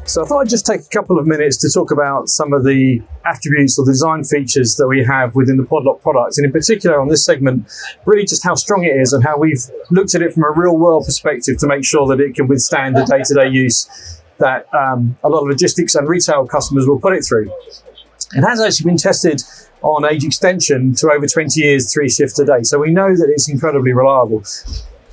So I thought I'd just take a couple of minutes to talk about some of the attributes or the design features that we have within the Podloc products, and in particular on this segment, really just how strong it is and how we've looked at it from a real world perspective to make sure that it can withstand the day-to-day use that a lot of logistics and retail customers will put it through. It has actually been tested on age extension to over 20 years, 3 shifts a day. So we know that it's incredibly reliable.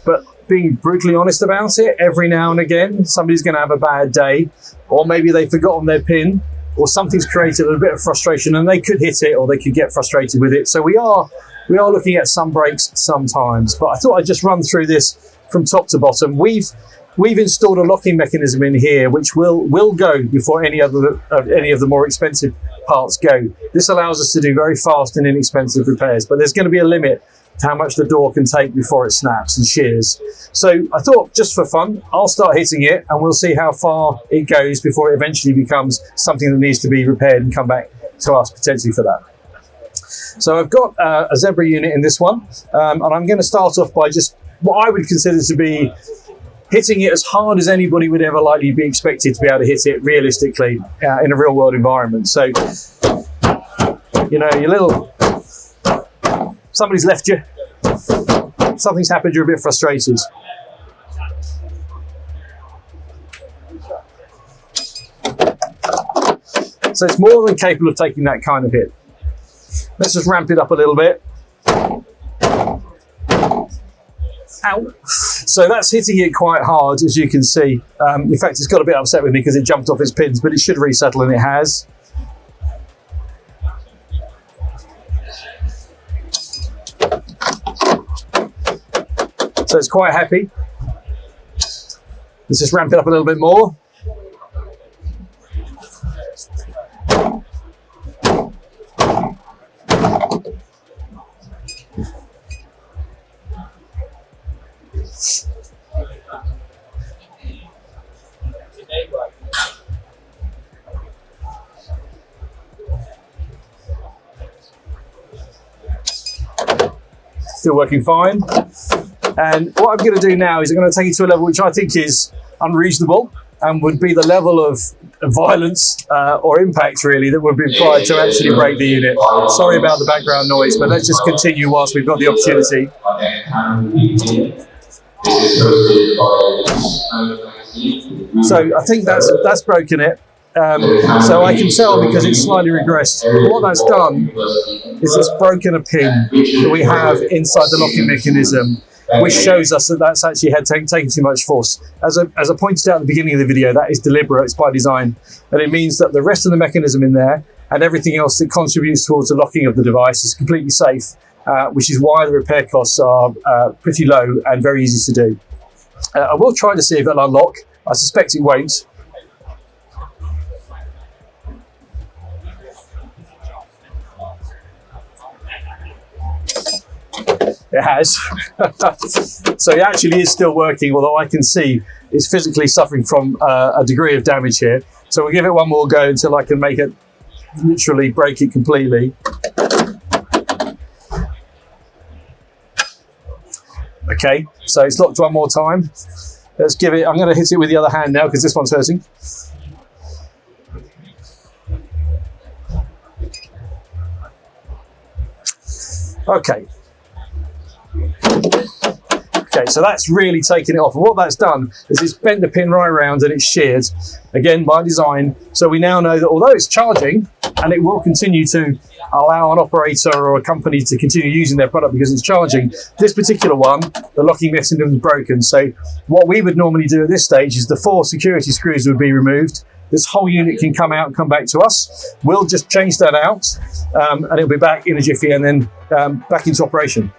But being brutally honest about it, every now and again, somebody's going to have a bad day, or maybe they've forgotten their PIN, or something's created a bit of frustration and they could hit it or they could get frustrated with it. So we are looking at some breaks sometimes. But I thought I'd just run through this from top to bottom. We've installed a locking mechanism in here, which will go before any of the more expensive parts go. This allows us to do very fast and inexpensive repairs, but there's going to be a limit to how much the door can take before it snaps and shears. So I thought, just for fun, I'll start hitting it and we'll see how far it goes before it eventually becomes something that needs to be repaired and come back to us potentially for that. So I've got a Zebra unit in this one, and I'm going to start off by just what I would consider to be hitting it as hard as anybody would ever likely be expected to be able to hit it realistically in a real world environment. So, you know, somebody's left you, something's happened, you're a bit frustrated. So it's more than capable of taking that kind of hit. Let's just ramp it up a little bit. Ow. So that's hitting it quite hard, as you can see. In fact, it's got a bit upset with me because it jumped off its pins, but it should resettle, and it has. So it's quite happy. Let's just ramp it up a little bit more. Still working fine. And what I'm going to do now is I'm going to take it to a level which I think is unreasonable and would be the level of violence or impact really that would be required to actually break the unit. Sorry about the background noise, but let's just continue whilst we've got the opportunity. So I think that's broken it. So I can tell because it's slightly regressed. What that's done is it's broken a pin that we have inside the locking mechanism, which shows us that that's actually taken too much force. As I pointed out at the beginning of the video, that is deliberate, it's by design, and it means that the rest of the mechanism in there and everything else that contributes towards the locking of the device is completely safe, which is why the repair costs are pretty low and very easy to do. I will try to see if it'll unlock. I suspect it won't. It has. So it actually is still working, although I can see it's physically suffering from a degree of damage here. So we'll give it one more go until I can make it literally break it completely. Okay, so it's locked one more time. Let's give it, I'm going to hit it with the other hand now because this one's hurting. Okay. Okay, so that's really taken it off. And what that's done is it's bent the pin right around and it's sheared, again by design. So we now know that although it's charging, and it will continue to allow an operator or a company to continue using their product because it's charging, this particular one, the locking mechanism is broken. So what we would normally do at this stage is the 4 security screws would be removed. This whole unit can come out and come back to us. We'll just change that out and it'll be back in a jiffy and then back into operation.